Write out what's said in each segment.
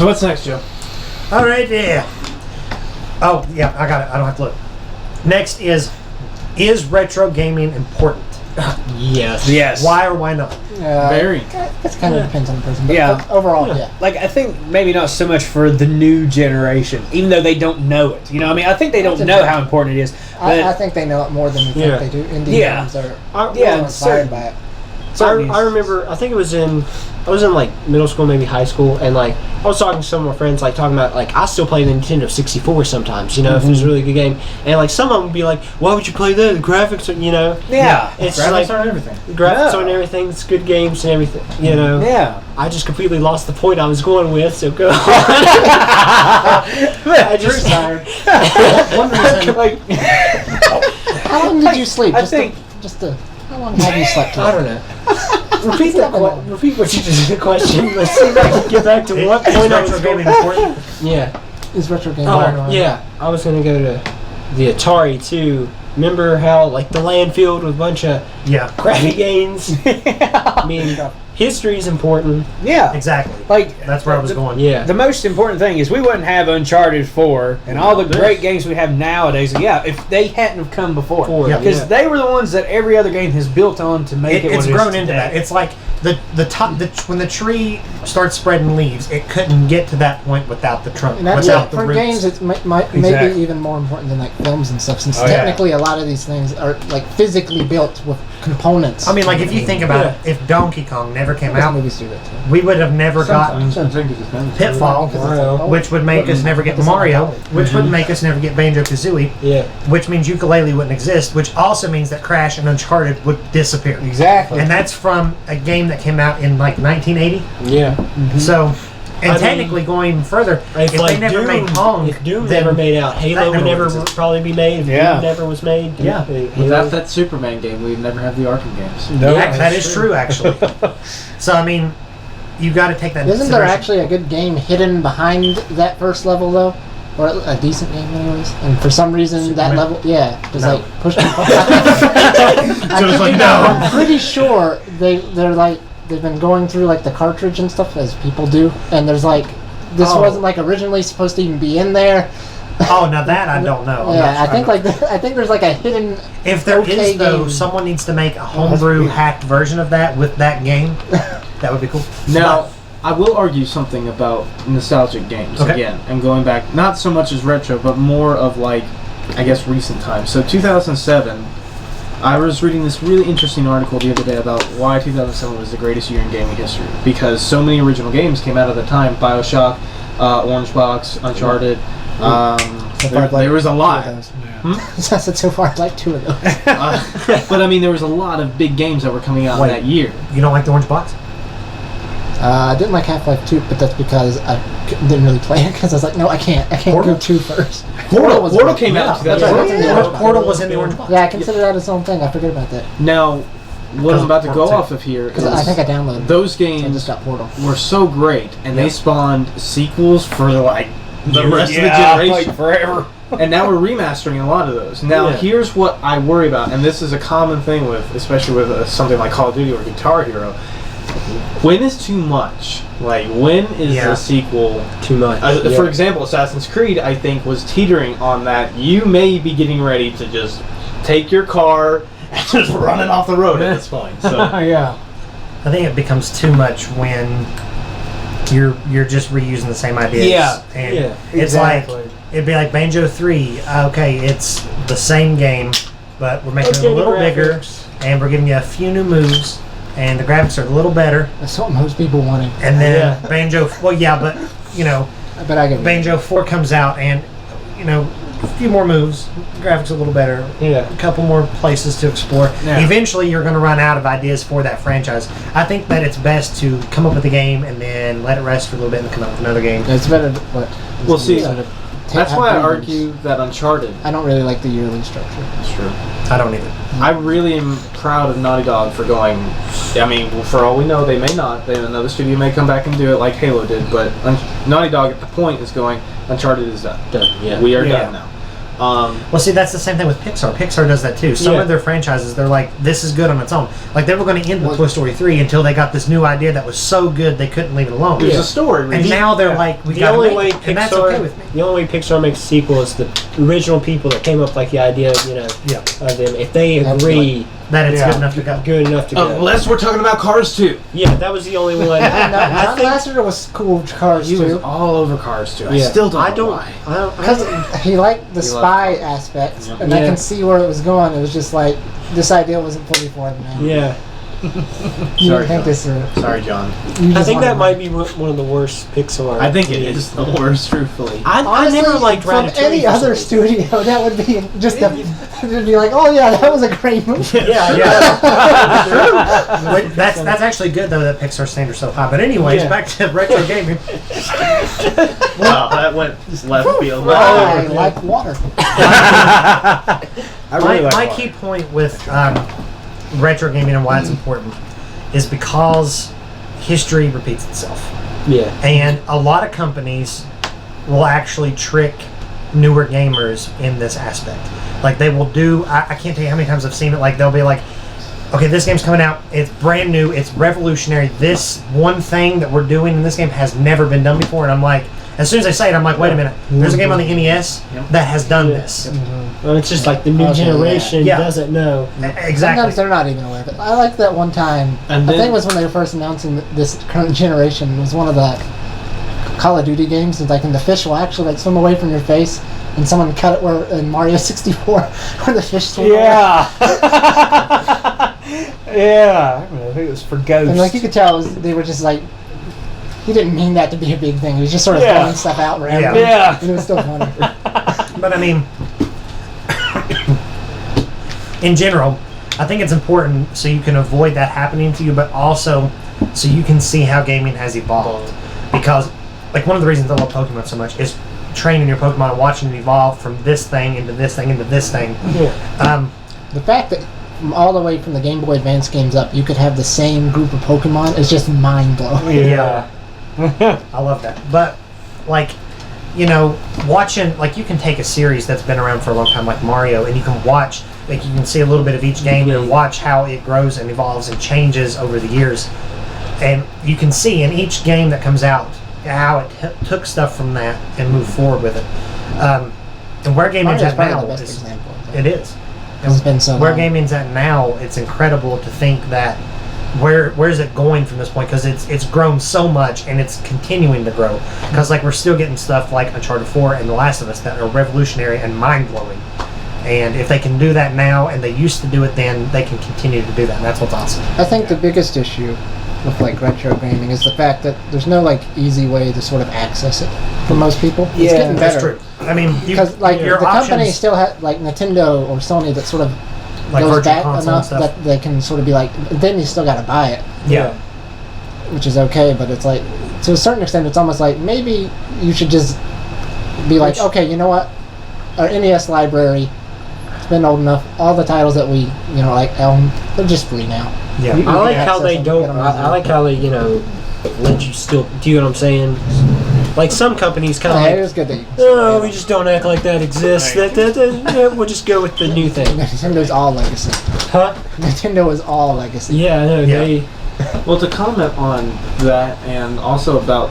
So what's next, Joe? All right, yeah. Oh, yeah, I got it. I don't have to look. Next is retro gaming important? Yes. Why or why not? Very. It kind of depends on the person. But Yeah. overall, yeah. Like, I think maybe not so much for the new generation, even though they don't know it. You know, I mean, I think they don't know how important it is. But I think they know it more than you think they do. Indie games are inspired by it. So I remember, I think I was in like middle school, maybe high school, and like I was talking to some of my friends, like talking about like I still play the Nintendo 64 sometimes, you know, if it was a really good game, and like some of them would be like, why would you play that? The graphics are, you know, it's graphics like aren't everything. The graphics aren't everything. It's good games and everything, you know. Yeah. I just completely lost the point I was going with, so go. I just tired. one reason, Like, How long did you sleep? I think- How long have you slept? I don't know. Repeat what you just did. The question. Let's see if I can get back to what point I was retro gaming going. important? Yeah. Is retro gaming? Oh, yeah. I was gonna go to the Atari too. Remember how like the land filled with a bunch of crappy games? I mean, history is important. yeah. Exactly. Like, That's where I was going. Yeah. the most important thing is we wouldn't have Uncharted 4 and all the great games we have nowadays. Yeah, if they hadn't have come before. Because they were the ones that every other game has built on to make it what It's it is grown into today. that. It's like the top when the tree starts spreading leaves, it couldn't get to that point without the trunk, And that's without the for roots. games, it's maybe even more important than like films and stuff, since technically a lot of these things are like physically built with components. I mean, like if you think about it, if Donkey Kong never came out, movies do that too. we would have never gotten Pitfall, which would make us never get Mario, which would make us never get Banjo-Kazooie, which means Yooka-Laylee wouldn't exist, which also means that Crash and Uncharted would disappear. Exactly. And that's from a game that came out in like 1980. Yeah. So, and I technically mean, going even further, if like they never Doom, made Pong, if Doom then never made out, Halo would never exist. probably be made. If Yeah. Doom never was made. Yeah. Without that Superman game, we'd never have the Arkham games. No, Yeah, that is true actually. So I mean, you got to take that. Isn't there actually a good game hidden behind that first level though? Or a decent game anyways? And for some reason that level, just like pushed me I'm pretty sure they've been going through like the cartridge and stuff as people do, and there's like this wasn't like originally supposed to even be in there. Oh, now that I don't know. I think there's like a hidden. If there is though, game. someone needs to make a homebrew hacked version of that with that game. That would be cool. Now, I will argue something about nostalgic games again, and going back not so much as retro, but more of like, I guess, recent times. So 2007, I was reading this really interesting article the other day about why 2007 was the greatest year in gaming history, because so many original games came out at the time: BioShock, Orange Box, Uncharted. There was a lot. So far, I like 2 of those. But I mean, there was a lot of big games that were coming out that year. You don't like the Orange Box? I didn't like Half-Life 2, but that's because I didn't really play it, because I was like, no, I can't go 2 first. Portal came out. Portal was in the Orange Box. Yeah, I consider that its own thing. I forget about that. Now, what I'm about to go off of here Because is I think I downloaded those it. I games just got Portal. were so great, and they spawned sequels for like the rest of the generation. Like forever. And now we're remastering a lot of those. Now, here's what I worry about, and this is a common thing with, especially with something like Call of Duty or Guitar Hero. When is too much? Like, when is a sequel too much? For example, Assassin's Creed, I think, was teetering on that. You may be getting ready to just take your car and just run it off the road at this point. So I think it becomes too much when you're just reusing the same ideas. And it's like it'd be like Banjo 3. Okay, it's the same game, but we're making it a little bigger, and we're giving you a few new moves, and the graphics are a little better. That's what most people wanted. And then Banjo, but you know, Banjo 4 comes out, and you know, a few more moves, graphics a little better, a couple more places to explore. Eventually you're going to run out of ideas for that franchise. I think that it's best to come up with a game and then let it rest for a little bit and come up with another game. It's better we'll see. That's why I argue that Uncharted. I don't really like the yearly structure. That's true. I don't either. I really am proud of Naughty Dog for going. I mean, for all we know, they may not. Another studio may come back and do it like Halo did. But Naughty Dog at the point is going, Uncharted is done. Yeah. We are done now. Well, see, that's the same thing with Pixar. Pixar does that too. Some of their franchises, they're like, this is good on its own. Like, they were going to end with Toy Story 3 until they got this new idea that was so good they couldn't leave it alone. There's a story. And now they're like, we got to make it, and that's okay with me. The only way Pixar makes a sequel is the original people that came up with like the idea, of them. If they agree that it's good enough to go. Good enough to go. Unless we're talking about Cars 2. Yeah, that was the only one. John Lasseter was cool with Cars He was too. all over Cars 2. I still don't know why. Because he liked the spy aspect, and I can see where it was going. It was just like, this idea wasn't fully formed, man. Yeah. Sorry, John. I think that might be one of the worst Pixar. I think it is the worst, truthfully. I never liked from Ratatouille any other studio. That would be just to be like, oh yeah, that was a great movie. That's actually good though that Pixar standards so high. But anyways, back to retro gaming. Wow, that went just left field. I like water. My key point with retro gaming and why it's important is because history repeats itself. Yeah. And a lot of companies will actually trick newer gamers in this aspect. Like they will do, I can't tell you how many times I've seen it, like they'll be like, okay, this game's coming out, it's brand new, it's revolutionary, this one thing that we're doing in this game has never been done before, and I'm like, as soon as they say it, I'm like, wait a minute, there's a game on the NES that has done this. Well, it's just like the new generation doesn't know. Exactly. Sometimes they're not even aware of it. I like that one time, I think it was when they were first announcing this current generation, it was one of the Call of Duty games, and like, and the fish will actually like swim away from your face, and someone cut it where in Mario 64 where the fish swim away. Yeah, I think it was for Ghost. And like you could tell, they were just like, he didn't mean that to be a big thing. He was just sort of throwing stuff out randomly. Yeah. And it was still funny. But I mean, in general, I think it's important so you can avoid that happening to you, but also so you can see how gaming has evolved. Because, like, one of the reasons I love Pokemon so much is training your Pokemon and watching it evolve from this thing into this thing into this thing. Yeah. The fact that all the way from the Game Boy Advance games up, you could have the same group of Pokemon is just mind-blowing. Yeah. I love that. But, like, you know, watching, like, you can take a series that's been around for a long time, like Mario, and you can watch, like, you can see a little bit of each game and watch how it grows and evolves and changes over the years. And you can see in each game that comes out how it took stuff from that and moved forward with it. And where gaming's at now is... It is. It's been so where long. gaming's at now, it's incredible to think that where's it going from this point, because it's grown so much and it's continuing to grow, because like we're still getting stuff like Uncharted 4 and The Last of Us that are revolutionary and mind-blowing, and if they can do that now and they used to do it then, they can continue to do that, and that's what's awesome. I think the biggest issue with like retro gaming is the fact that there's no like easy way to sort of access it for most people. It's getting better. That's true. I mean, because like the company still has like Nintendo or Sony that sort of like goes back enough that they can sort of be like, then you still got to buy it. Yeah. Which is okay, but it's like to a certain extent, it's almost like maybe you should just be like, okay, you know what, our NES library, it's been old enough. All the titles that we like they're just free now. Yeah, I like how they don't. I like how they let you still. Do you know what I'm saying? Like some companies kind of it was good that you we just don't act like that exists. We'll just go with the new thing. Nintendo's all legacy. Huh? Nintendo is all legacy. Yeah, no, they. Well, to comment on that, and also about,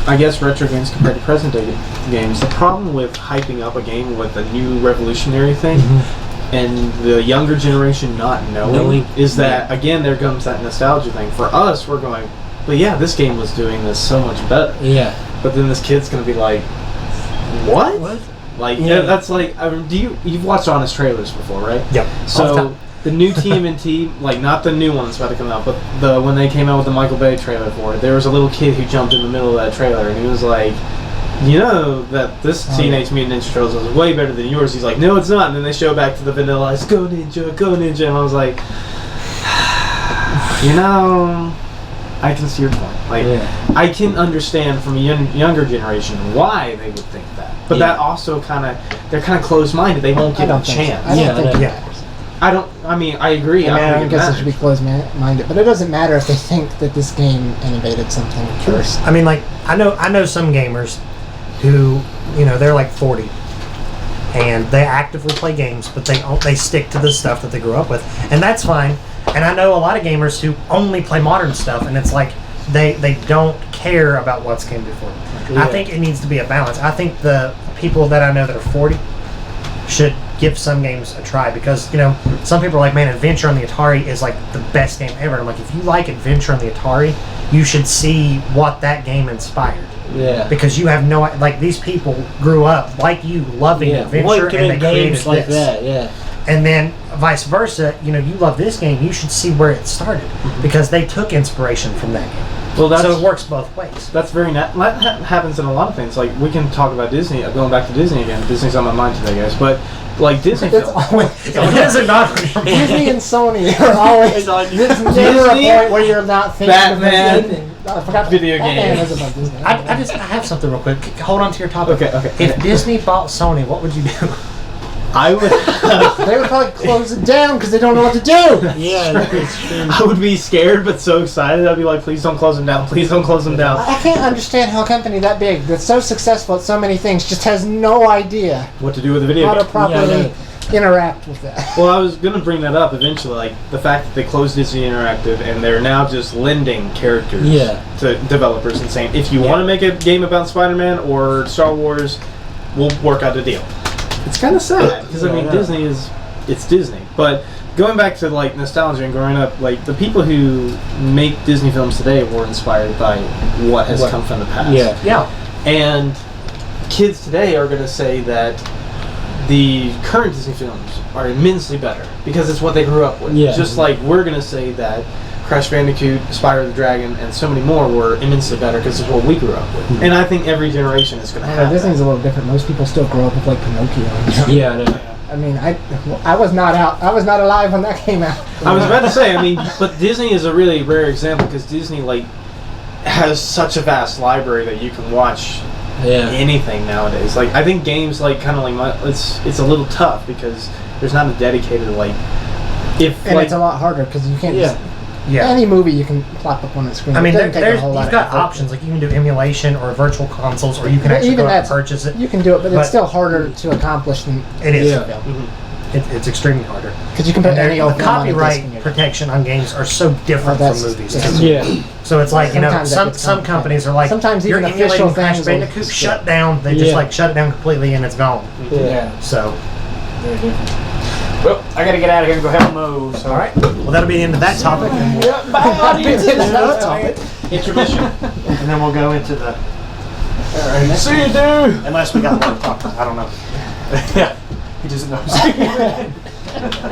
I guess, retro games compared to present day games, the problem with hyping up a game with a new revolutionary thing, and the younger generation not knowing is that, again, there comes that nostalgia thing. For us, we're going, but yeah, this game was doing this so much better. Yeah. But then this kid's going to be like, what? Like, that's like, you've watched Honest trailers before, right? Yep. So the new TMNT, like not the new one that's about to come out, but when they came out with the Michael Bay trailer for it, there was a little kid who jumped in the middle of that trailer and he was like, you know that this Teenage Mutant Ninja Turtles is way better than yours. He's like, no, it's not. And then they show back to the Vanilla Ice, go Ninja, go Ninja. And I was like, I can see your point. Like, I can understand from a younger generation why they would think that. But that also they're kind of closed-minded. They won't give it a chance. I don't think it matters. I agree. I guess it should be closed-minded. But it doesn't matter if they think that this game innovated something first. I mean, like, I know some gamers who, they're like 40. and they actively play games, but they stick to the stuff that they grew up with, and that's fine. And I know a lot of gamers who only play modern stuff, and it's like they don't care about what's came before. Yeah. I think it needs to be a balance. I think the people that I know that are 40 should give some games a try, because, you know, some people are like, man, Adventure on the Atari is like the best game ever. And I'm like, if you like Adventure on the Atari, you should see what that game inspired. Yeah. Because you have no, like, these people grew up like you, loving Adventure, and they games created like this. that. Yeah. And then vice versa, you know, you love this game, you should see where it started, because they took inspiration from that game. Well, so it works both ways. That happens in a lot of things. Like, we can talk about Disney. Going back to Disney again. Disney's on my mind today, guys. But like Disney, It is a not Disney and Sony are always on. There's never a point where you're not thinking Batman, of anything. I forgot video Batman games. is about Disney. I have something real quick. Hold on to your topic. Okay. If Disney bought Sony, what would you do? I would. They would probably close it down because they don't know what to do. Yeah, that's true. I would be scared, but so excited. I'd be like, "Please don't close them down. Please don't close them down." I can't understand how a company that big, that's so successful at so many things, just has no idea What to do with the video how game? to properly interact with that. Well, I was going to bring that up eventually, like the fact that they closed Disney Interactive and they're now just lending characters to developers and saying, if you want to make a game about Spider-Man or Star Wars, we'll work out a deal. It's kind of sad because I mean Disney it's Disney. But going back to like nostalgia and growing up, like the people who make Disney films today were inspired by what has come from the past. Yeah. And kids today are going to say that the current Disney films are immensely better because it's what they grew up with. Yeah. Just like we're going to say that Crash Bandicoot, Spyro the Dragon, and so many more were immensely better because it's what we grew up with. And I think every generation is going to have Disney's that. a little different. Most people still grow up with like Pinocchio. Yeah, I know. I mean, I was not alive when that came out. I was about to say, I mean, but Disney is a really rare example because Disney like has such a vast library that you can watch anything nowadays. Like I think games like kind of like it's a little tough because there's not a dedicated like it's a lot harder because you can't just any movie you can plop up on the screen. I mean, you've got options, like you can do emulation or virtual consoles, or you can actually go out and purchase it. You can do it, but it's still harder to accomplish than it is. Mm-hmm. It's extremely harder. Because you can put any old the copyright protection on games are so different from movies. Yeah. So it's like, you know, some companies are like, sometimes you're even emulating Crash Bandicoot, shut down. They just like shut it down completely and it's gone. Yeah. So. Very different. Well, I gotta get out of here and go have a move. So. All right. Well, that'll be the end of that topic. Bye, audience. Intermission. And then we'll go into the. See you, dude. Unless we got more to talk about. I don't know. Yeah. He doesn't know.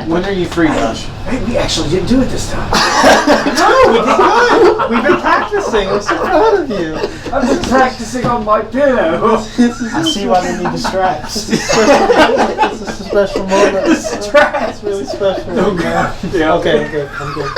When are you free, Josh? Hey, we actually didn't do it this time. No, we did good. We've been practicing. I'm so proud of you. I've been practicing on my piano. I see why they need the straps. This is a special moment. Straps. It's really special. Oh, God. Yeah. Okay, I'm good.